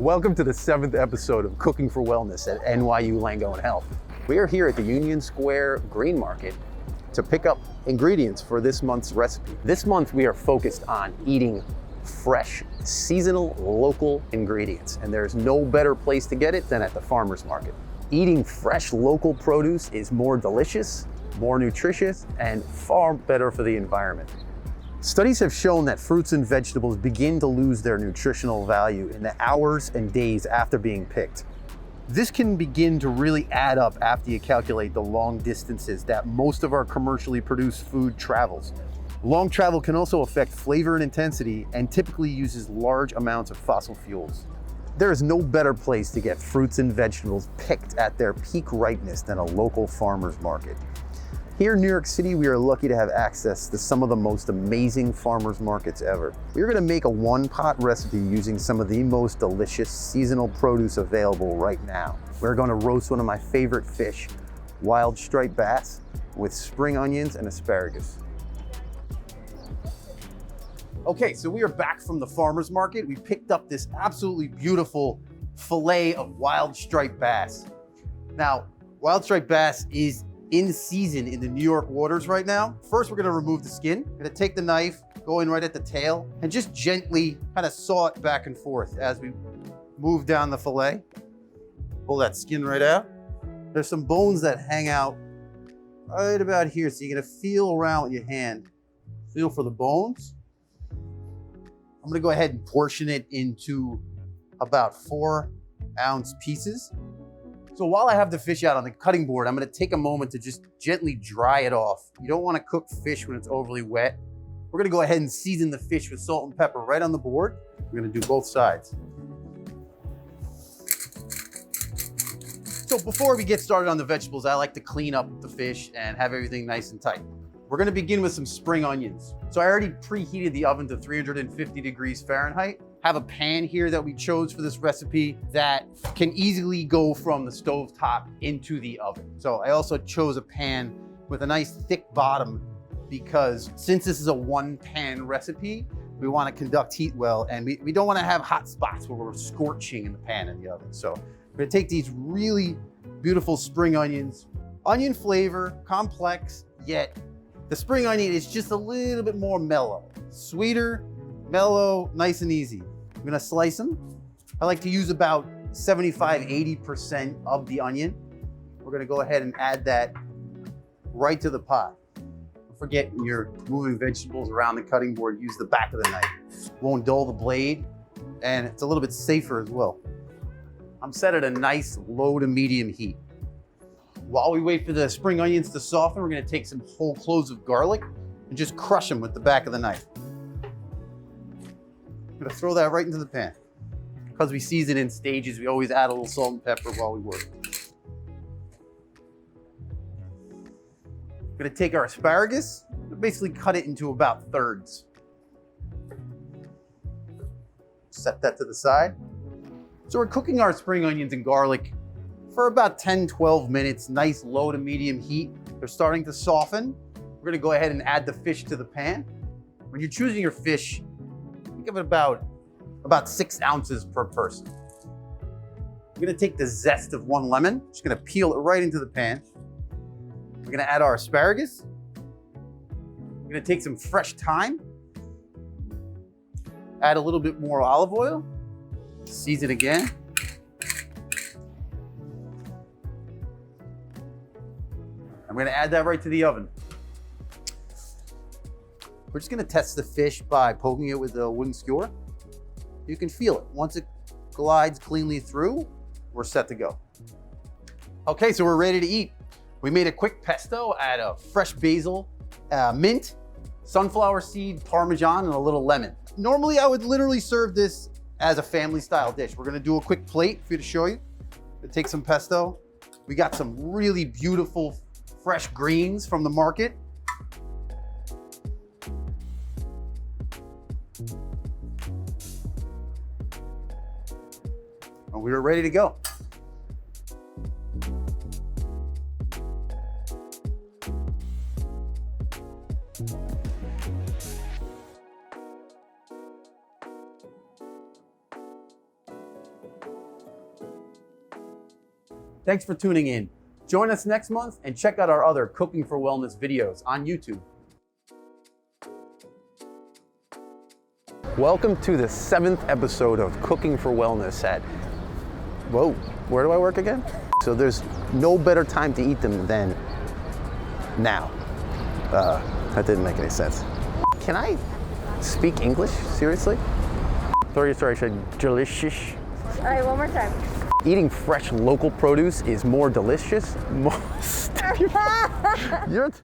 Welcome to the 7th episode of Cooking for Wellness at NYU Langone Health. We are here at the Union Square Greenmarket to pick up ingredients for this month's recipe. This month we are focused on eating fresh, seasonal, local ingredients, and there's no better place to get it than at the farmer's market. Eating fresh local produce is more delicious, more nutritious, and far better for the environment. Studies have shown that fruits and vegetables begin to lose their nutritional value in the hours and days after being picked. This can begin to really add up after you calculate the long distances that most of our commercially produced food travels. Long travel can also affect flavor and intensity and typically uses large amounts of fossil fuels. There is no better place to get fruits and vegetables picked at their peak ripeness than a local farmer's market. Here in New York City, we are lucky to have access to some of the most amazing farmers markets ever. We're gonna make a one-pot recipe using some of the most delicious seasonal produce available right now. We're gonna roast one of my favorite fish, wild striped bass, with spring onions and asparagus. Okay, so we are back from the farmer's market. We picked up this absolutely beautiful fillet of wild striped bass. Now, wild striped bass is in season in the New York waters right now. First, we're gonna remove the skin. We're gonna take the knife, go in right at the tail, and just gently kind of saw it back and forth as we move down the fillet. Pull that skin right out. There's some bones that hang out right about here, so you're gonna feel around with your hand. Feel for the bones. I'm gonna go ahead and portion it into about 4-ounce pieces. So while I have the fish out on the cutting board, I'm gonna take a moment to just gently dry it off. You don't wanna cook fish when it's overly wet. We're gonna go ahead and season the fish with salt and pepper right on the board. We're gonna do both sides. So before we get started on the vegetables, I like to clean up the fish and have everything nice and tight. We're gonna begin with some spring onions. So I already preheated the oven to 350 degrees Fahrenheit. Have a pan here that we chose for this recipe that can easily go from the stove top into the oven. So I also chose a pan with a nice thick bottom because since this is a one pan recipe, we want to conduct heat well, and we don't want to have hot spots where we're scorching in the pan in the oven. So we're gonna take these really beautiful spring onions. Onion flavor, complex, yet the spring onion is just a little bit more mellow. Sweeter, mellow, nice and easy. I'm gonna slice them. I like to use about 75–80% of the onion. We're gonna go ahead and add that right to the pot. Don't forget, when you're moving vegetables around the cutting board, use the back of the knife. Won't dull the blade, and it's a little bit safer as well. I'm set at a nice low to medium heat. While we wait for the spring onions to soften, we're gonna take some whole cloves of garlic and just crush them with the back of the knife. I'm gonna throw that right into the pan. Because we season in stages, we always add a little salt and pepper while we work. We're gonna take our asparagus and basically cut it into about thirds. Set that to the side. So we're cooking our spring onions and garlic for about 10–12 minutes, nice low to medium heat. They're starting to soften. We're gonna go ahead and add the fish to the pan. When you're choosing your fish, think of it about 6 ounces per person. We're gonna take the zest of 1 lemon, just gonna peel it right into the pan. We're gonna add our asparagus. We're gonna take some fresh thyme, add a little bit more olive oil, season again. I'm gonna add that right to the oven. We're just gonna test the fish by poking it with a wooden skewer. You can feel it. Once it glides cleanly through, we're set to go. Okay, so we're ready to eat. We made a quick pesto, add a fresh basil, mint, sunflower seed, Parmesan, and a little lemon. Normally, I would literally serve this as a family style dish. We're gonna do a quick plate for you to show you. We'll take some pesto. We got some really beautiful fresh greens from the market. And we are ready to go. Thanks for tuning in. Join us next month and check out our other Cooking for Wellness videos on YouTube. Welcome to the 7th episode of Cooking for Wellness at, whoa, where do I work again? So there's no better time to eat them than now. That didn't make any sense. Can I speak English? Seriously? Sorry, I said delicious. All right, one more time. Eating fresh local produce is more delicious. You're